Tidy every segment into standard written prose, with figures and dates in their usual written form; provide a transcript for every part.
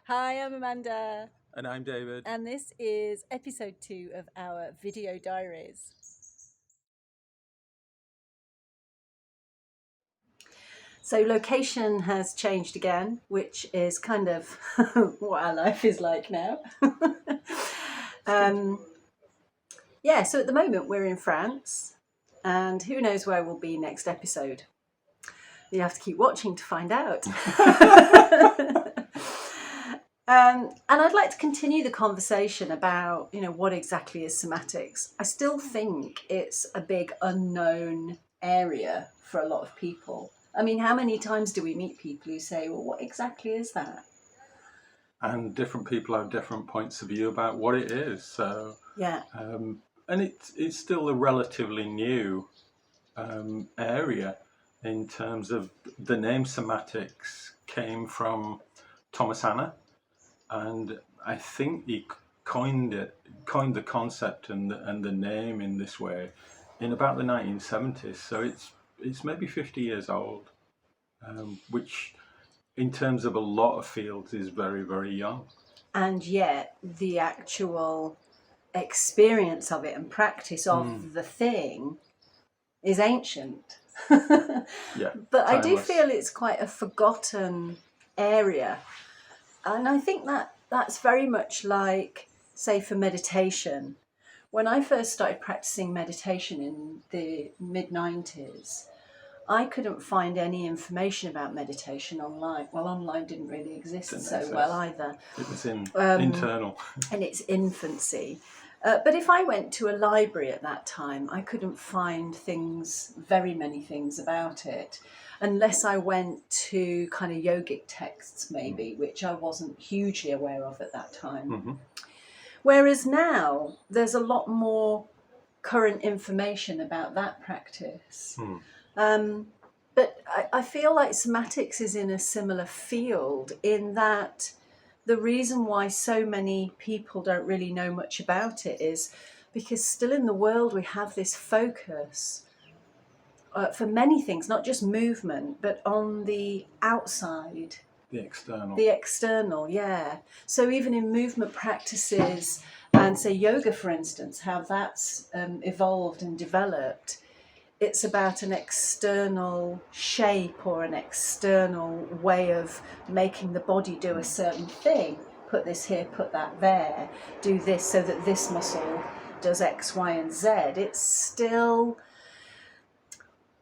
Hi, I'm Amanda. And I'm David. And this is episode 2 of our video diaries. So location has changed again, which is kind of what our life is like now. So at the moment we're in France, and who knows where we'll be next episode. You have to keep watching to find out. And I'd like to continue the conversation about, what exactly is somatics. I still think it's a big unknown area for a lot of people. I mean, how many times do we meet people who say, well, what exactly is that? And different people have different points of view about what it is. So Yeah. And it's still a relatively new area in terms of the name Somatics came from Thomas Hanna, and I think he coined the concept and the name in this way in about the 1970s. So it's maybe 50 years old, which in terms of a lot of fields is very, very young. And yet the actual experience of it and practice of the thing is ancient. Yeah, but timeless. I do feel it's quite a forgotten area. And I think that's very much like, say, for meditation. When I first started practicing meditation in the mid-90s, I couldn't find any information about meditation online. Well, online didn't really exist well either. It was internal. In its infancy. But if I went to a library at that time, I couldn't find very many things about it, unless I went to kind of yogic texts maybe, which I wasn't hugely aware of at that time. Mm-hmm. Whereas now there's a lot more current information about that practice. But I feel like somatics is in a similar field in that the reason why so many people don't really know much about it is because still in the world we have this focus for many things, not just movement, but on the outside. The external. The external, yeah. So even in movement practices and say yoga, for instance, how that's evolved and developed, it's about an external shape or an external way of making the body do a certain thing. Put this here, put that there, do this so that this muscle does X, Y, and Z. It's still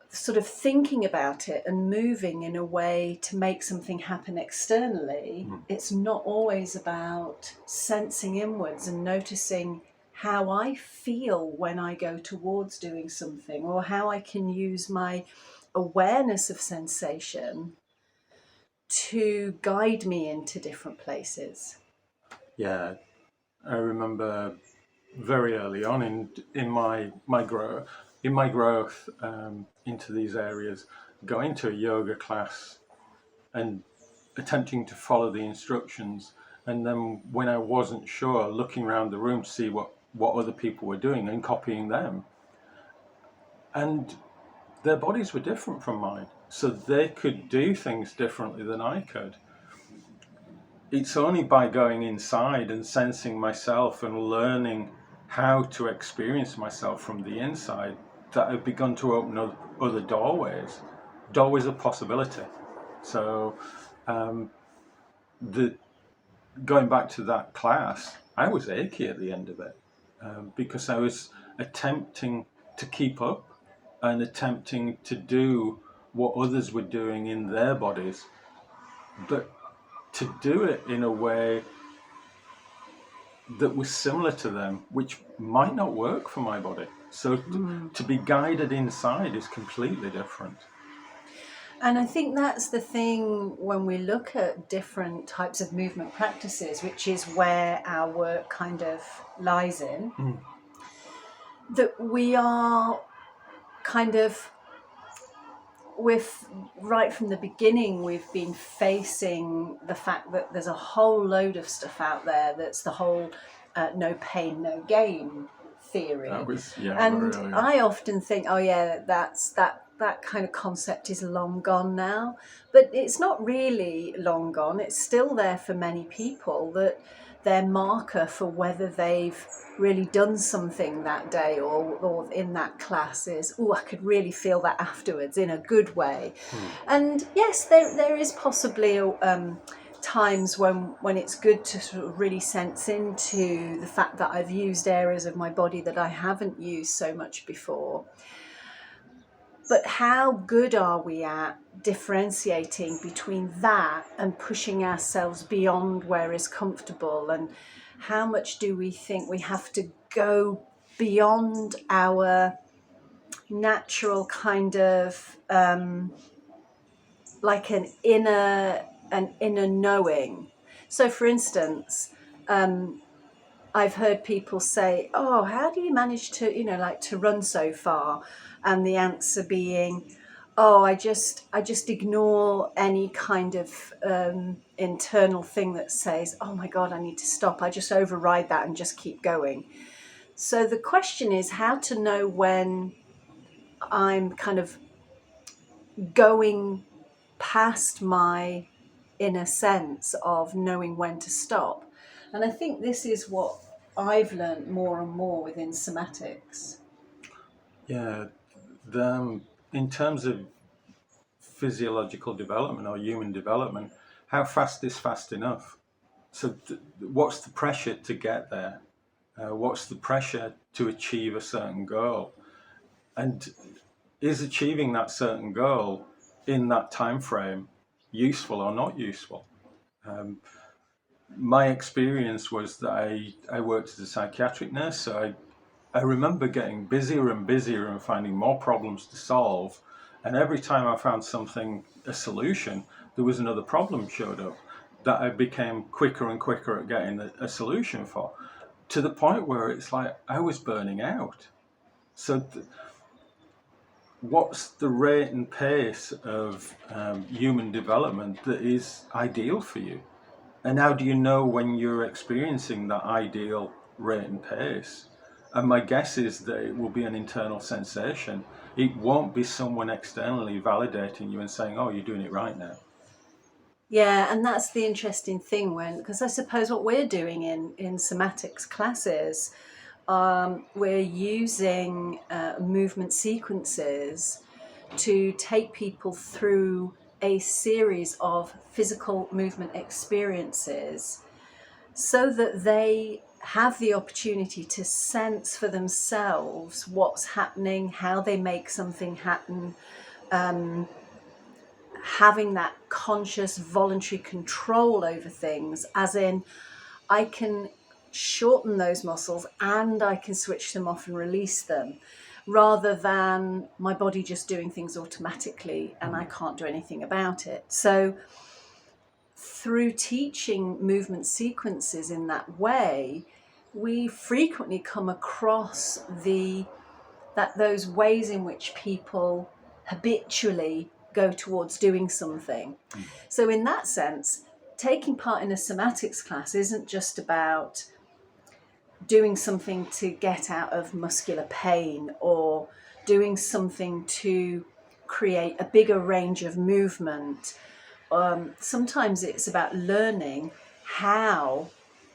sort of thinking about it and moving in a way to make something happen externally. It's not always about sensing inwards and noticing how I feel when I go towards doing something, or how I can use my awareness of sensation to guide me into different places. Yeah, I remember very early on in my growth into these areas, going to a yoga class and attempting to follow the instructions, and then when I wasn't sure, looking around the room to see what other people were doing and copying them. And their bodies were different from mine, so they could do things differently than I could. It's only by going inside and sensing myself and learning how to experience myself from the inside that I've begun to open up other doorways of possibility. So going back to that class, I was achy at the end of it because I was attempting to keep up and attempting to do what others were doing in their bodies, but to do it in a way that was similar to them, which might not work for my body. So to be guided inside is completely different. And I think that's the thing when we look at different types of movement practices, which is where our work kind of lies in, that we are kind of, right from the beginning, we've been facing the fact that there's a whole load of stuff out there that's the whole no pain, no gain theory. That was, and I often think, that that kind of concept is long gone now, but it's not really long gone. It's still there for many people, that their marker for whether they've really done something that day or in that class is, oh, I could really feel that afterwards in a good way. And yes, there is possibly times when it's good to sort of really sense into the fact that I've used areas of my body that I haven't used so much before. But how good are we at differentiating between that and pushing ourselves beyond where is comfortable? And how much do we think we have to go beyond our natural kind of like an inner knowing? So, for instance, I've heard people say, "Oh, how do you manage to, like to run so far?" And the answer being, "Oh, I just ignore any kind of internal thing that says, oh my God, I need to stop. I just override that and just keep going." So the question is how to know when I'm kind of going past my inner sense of knowing when to stop. And I think this is what I've learned more and more within somatics. Yeah, in terms of physiological development or human development, how fast is fast enough? So, what's the pressure to get there? What's the pressure to achieve a certain goal? And is achieving that certain goal in that time frame useful or not useful? My experience was that I worked as a psychiatric nurse, so I remember getting busier and busier and finding more problems to solve. And every time I found something, a solution, there was another problem showed up that I became quicker and quicker at getting a solution for, to the point where it's like I was burning out. So, what's the rate and pace of human development that is ideal for you? And how do you know when you're experiencing that ideal rate and pace? And my guess is that it will be an internal sensation. It won't be someone externally validating you and saying, oh, you're doing it right now. Yeah, and that's the interesting thing because I suppose what we're doing in somatics classes, we're using movement sequences to take people through a series of physical movement experiences so that they have the opportunity to sense for themselves what's happening, how they make something happen, having that conscious voluntary control over things, as in I can shorten those muscles and I can switch them off and release them, rather than my body just doing things automatically and I can't do anything about it. So through teaching movement sequences in that way, we frequently come across those ways in which people habitually go towards doing something. So in that sense, taking part in a somatics class isn't just about doing something to get out of muscular pain or doing something to create a bigger range of movement. Sometimes it's about learning how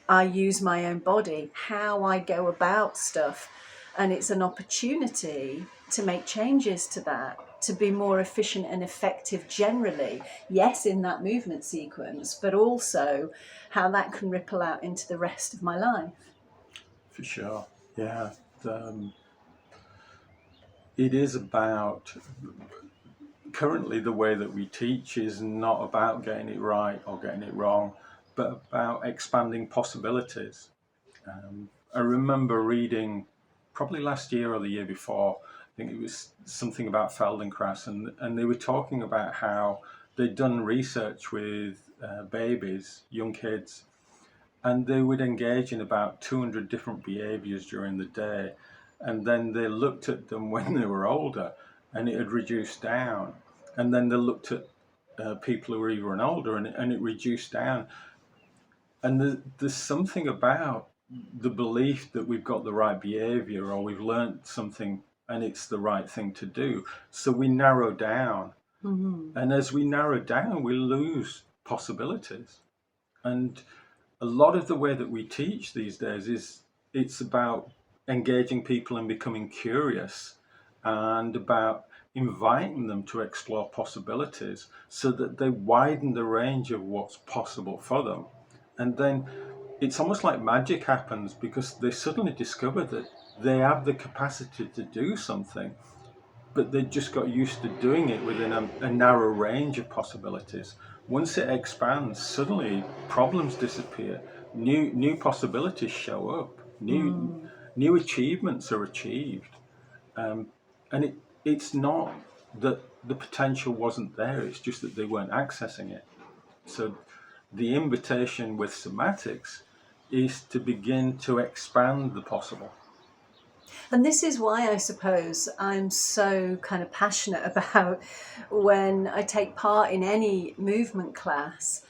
I use my own body, how I go about stuff. And it's an opportunity to make changes to that, to be more efficient and effective generally. Yes, in that movement sequence, but also how that can ripple out into the rest of my life. For sure. Yeah. Um, it is about, currently, the way that we teach is not about getting it right or getting it wrong, but about expanding possibilities. I remember reading probably last year or the year before, I think it was something about Feldenkrais, and they were talking about how they'd done research with babies, young kids, and they would engage in about 200 different behaviors during the day. And then they looked at them when they were older and it had reduced down. And then they looked at people who were even older and it reduced down. And there's something about the belief that we've got the right behavior or we've learned something and it's the right thing to do. So we narrow down. And as we narrow down, we lose possibilities. And a lot of the way that we teach these days is it's about engaging people and becoming curious, and about inviting them to explore possibilities so that they widen the range of what's possible for them. And then it's almost like magic happens, because they suddenly discover that they have the capacity to do something, but they just got used to doing it within a narrow range of possibilities. Once it expands, suddenly problems disappear, new possibilities show up, new achievements are achieved, and it's not that the potential wasn't there; it's just that they weren't accessing it. So, the invitation with somatics is to begin to expand the possible. And this is why I suppose I'm so kind of passionate about when I take part in any movement class,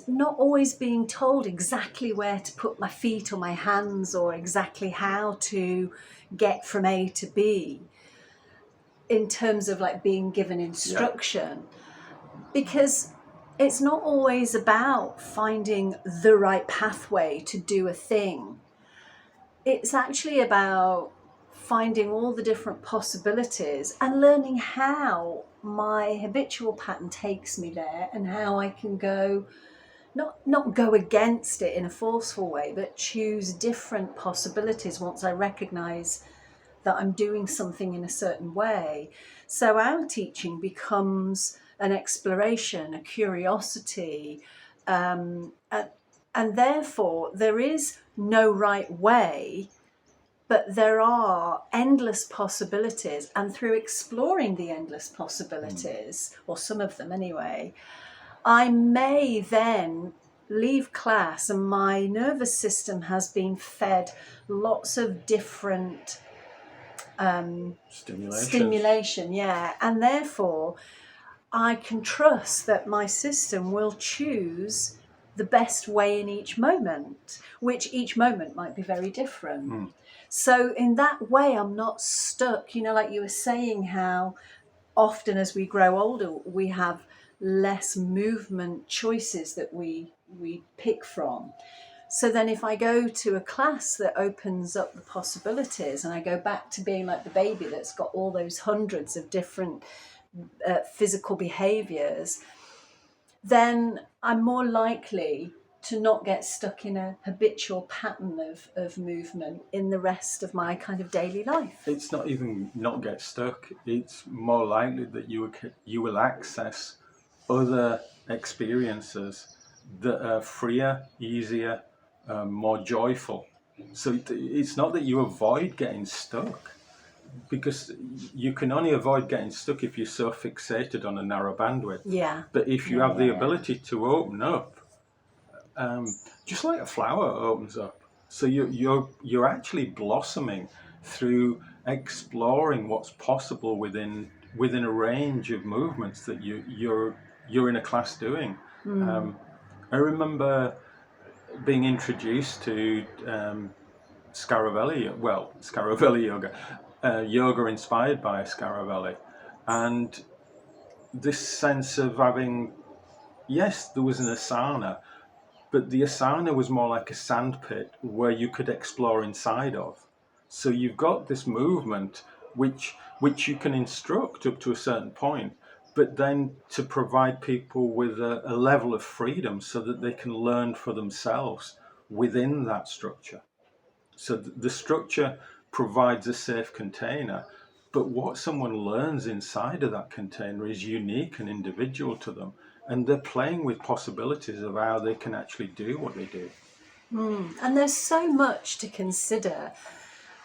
not always being told exactly where to put my feet or my hands, or exactly how to get from A to B in terms of like being given instruction. Because it's not always about finding the right pathway to do a thing. It's actually about finding all the different possibilities and learning how my habitual pattern takes me there, and how I can go, not go against it in a forceful way, but choose different possibilities once I recognize that I'm doing something in a certain way. So our teaching becomes an exploration, a curiosity, and therefore there is no right way, but there are endless possibilities. And through exploring the endless possibilities, or some of them anyway, I may then leave class and my nervous system has been fed lots of different stimulation, yeah, and therefore I can trust that my system will choose the best way in each moment, which each moment might be very different. So in that way, I'm not stuck, like you were saying, how often as we grow older, we have less movement choices that we pick from. So then if I go to a class that opens up the possibilities, and I go back to being like the baby that's got all those hundreds of different physical behaviors, then I'm more likely to not get stuck in a habitual pattern of movement in the rest of my kind of daily life. It's not even not get stuck. It's more likely that you will access other experiences that are freer, easier, more joyful. So it's not that you avoid getting stuck, because you can only avoid getting stuck if you're so fixated on a narrow bandwidth. Yeah. But if you have the ability to open up, just like a flower opens up, so you're actually blossoming through exploring what's possible within a range of movements that you're in a class doing. I remember being introduced to Scaravelli yoga, yoga inspired by Scaravelli, and this sense of having, yes, there was an asana, but the asana was more like a sandpit where you could explore inside of. So you've got this movement which you can instruct up to a certain point, but then to provide people with a level of freedom so that they can learn for themselves within that structure. So the structure provides a safe container, but what someone learns inside of that container is unique and individual to them. And they're playing with possibilities of how they can actually do what they do. And there's so much to consider.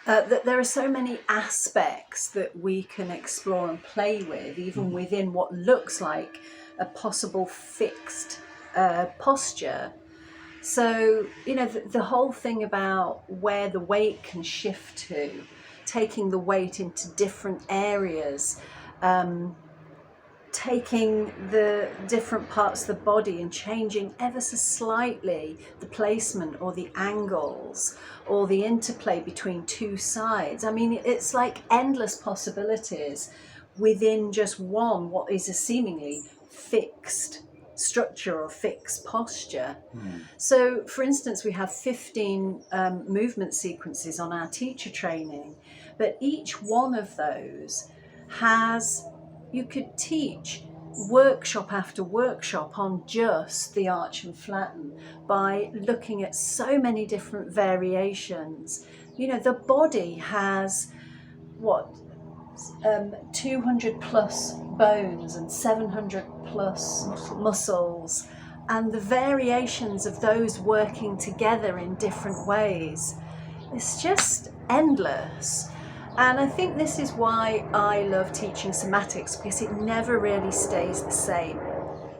That there are so many aspects that we can explore and play with, even within what looks like a possible fixed posture. So, the whole thing about where the weight can shift to, taking the weight into different areas, taking the different parts of the body and changing ever so slightly the placement or the angles or the interplay between two sides. I mean, it's like endless possibilities within just one, what is a seemingly fixed structure or fixed posture. So, for instance, we have 15 movement sequences on our teacher training, but each one of those has, you could teach workshop after workshop on just the arch and flatten by looking at so many different variations. You know, the body has what, 200 plus bones and 700 plus muscles, and the variations of those working together in different ways. It's just endless. And I think this is why I love teaching somatics, because it never really stays the same.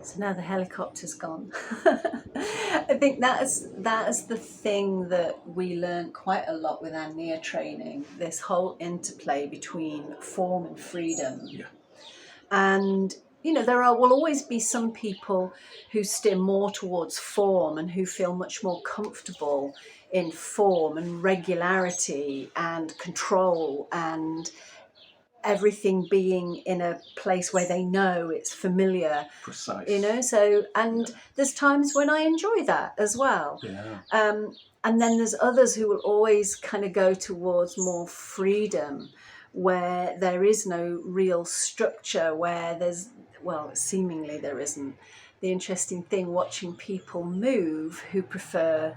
So now the helicopter's gone. I think that is the thing that we learn quite a lot with our NEAR training, this whole interplay between form and freedom. Yeah. And, you know, there will always be some people who steer more towards form and who feel much more comfortable in form and regularity and control and everything being in a place where they know it's familiar. Precise. You know, so, and there's times when I enjoy that as well. Yeah. And then there's others who will always kind of go towards more freedom, where there is no real structure, where there's, well, seemingly there isn't. The interesting thing watching people move who prefer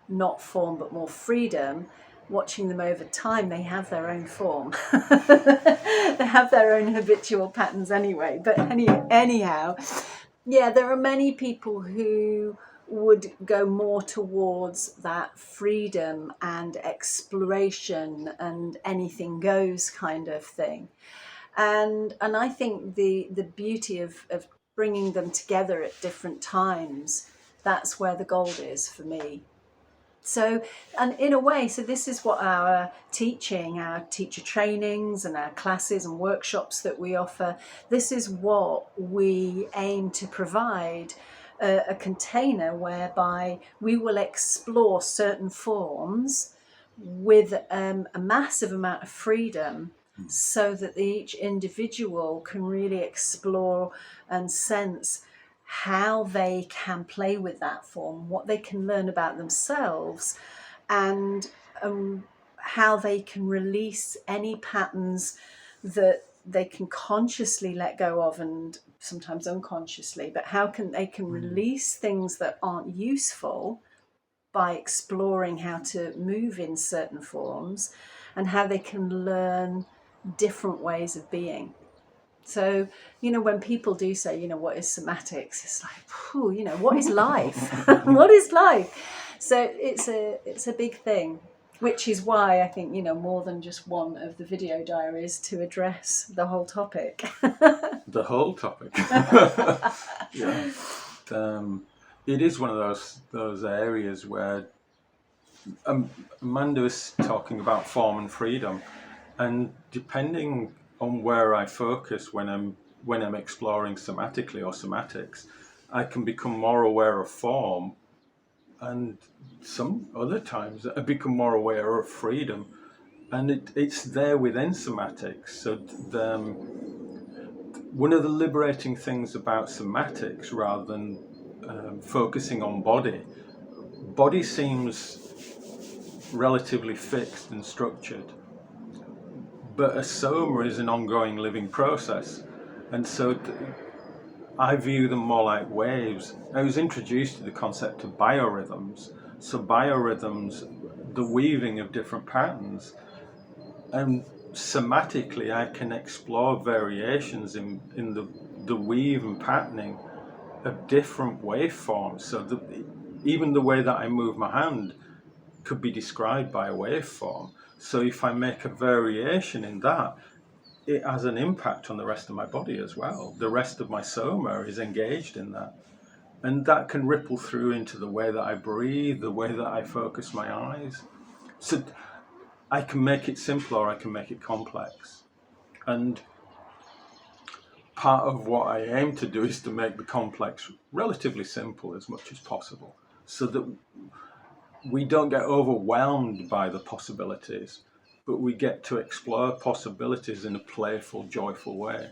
not form but more freedom, watching them over time, they have their own form. They have their own habitual patterns anyway. But anyhow, yeah, there are many people who would go more towards that freedom and exploration and anything goes kind of thing. And I think the beauty of bringing them together at different times, that's where the gold is for me. So, and in a way, so this is what our teaching, our teacher trainings and our classes and workshops that we offer, this is what we aim to provide, a container whereby we will explore certain forms with a massive amount of freedom, so that each individual can really explore and sense how they can play with that form, what they can learn about themselves, and how they can release any patterns that they can consciously let go of, and sometimes unconsciously, but how they can release things that aren't useful by exploring how to move in certain forms, and how they can learn different ways of being. So, you know, when people do say, you know, what is somatics? It's like, whew, you know, what is life? What is life? So it's a big thing, which is why I think, you know, more than just one of the video diaries to address the whole topic. The whole topic. Yeah. It is one of those areas where Amanda is talking about form and freedom, and depending on where I focus when I'm exploring somatically or somatics, I can become more aware of form, and some other times I become more aware of freedom, and it's there within somatics. So one of the liberating things about somatics, rather than focusing on body seems relatively fixed and structured, but a soma is an ongoing living process, and so I view them more like waves. I was introduced to the concept of biorhythms. So biorhythms, the weaving of different patterns, and somatically I can explore variations in the weave and patterning of different waveforms. So even the way that I move my hand could be described by a waveform. So if I make a variation in that, it has an impact on the rest of my body as well. The rest of my soma is engaged in that. And that can ripple through into the way that I breathe, the way that I focus my eyes. So I can make it simple or I can make it complex. And part of what I aim to do is to make the complex relatively simple as much as possible, so that we don't get overwhelmed by the possibilities, but we get to explore possibilities in a playful, joyful way.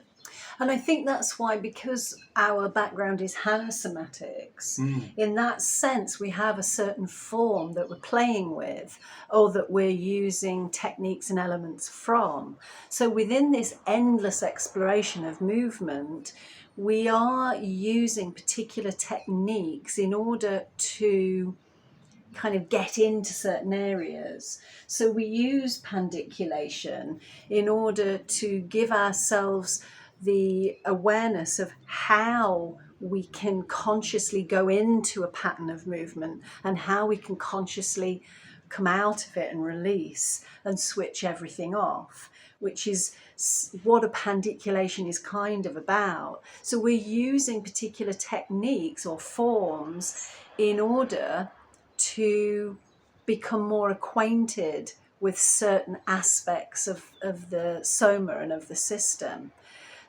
And I think that's why, because our background is somatics, in that sense, we have a certain form that we're playing with, or that we're using techniques and elements from. So within this endless exploration of movement, we are using particular techniques in order to kind of get into certain areas. So we use pandiculation in order to give ourselves the awareness of how we can consciously go into a pattern of movement and how we can consciously come out of it and release and switch everything off, which is what a pandiculation is kind of about. So we're using particular techniques or forms in order to become more acquainted with certain aspects of the soma and of the system.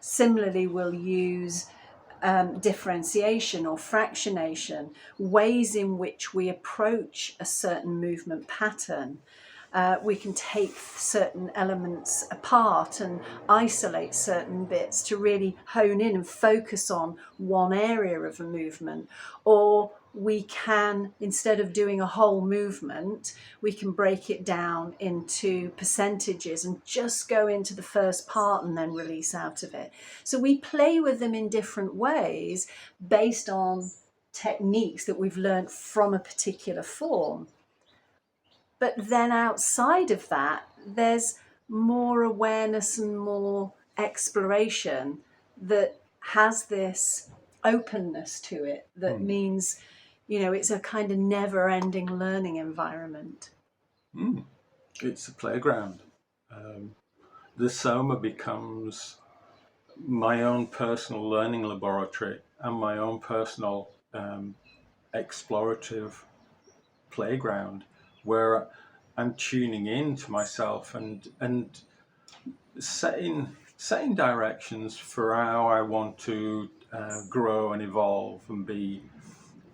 Similarly, we'll use differentiation or fractionation, ways in which we approach a certain movement pattern. We can take certain elements apart and isolate certain bits to really hone in and focus on one area of a movement. Or we can, instead of doing a whole movement, we can break it down into percentages and just go into the first part and then release out of it. So we play with them in different ways based on techniques that we've learned from a particular form. But then outside of that, there's more awareness and more exploration that has this openness to it, that means, it's a kind of never-ending learning environment. It's a playground. The Soma becomes my own personal learning laboratory and my own personal explorative playground, where I'm tuning in to myself and setting directions for how I want to grow and evolve and be,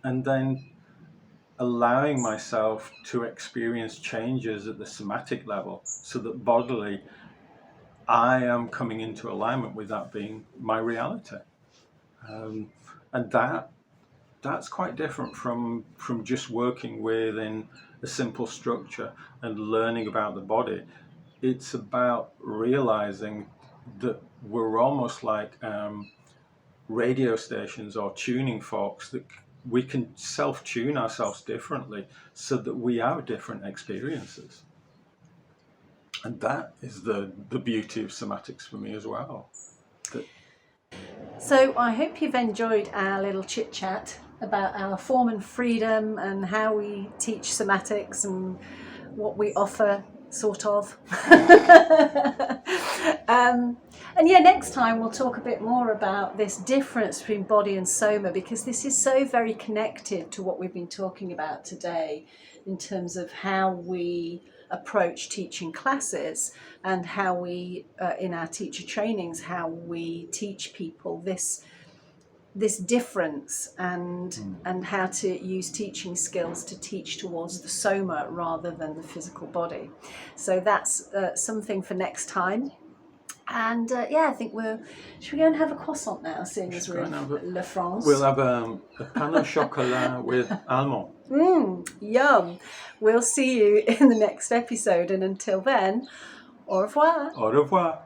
and then allowing myself to experience changes at the somatic level, so that bodily I am coming into alignment with that being my reality. And that's quite different from just working within a simple structure and learning about the body. It's about realizing that we're almost like radio stations or tuning forks, that we can self-tune ourselves differently so that we have different experiences. And that is the beauty of somatics for me as well. So I hope you've enjoyed our little chit chat about our form and freedom and how we teach somatics and what we offer, sort of. And yeah, next time we'll talk a bit more about this difference between body and soma, because this is so very connected to what we've been talking about today in terms of how we approach teaching classes and how we, in our teacher trainings, how we teach people this difference and how to use teaching skills to teach towards the soma rather than the physical body. So that's something for next time. And yeah, I think should we go and have a croissant now, seeing as we're in La France? We'll have a pain au chocolat with almond. Yum. We'll see you in the next episode, and until then, au revoir. Au revoir.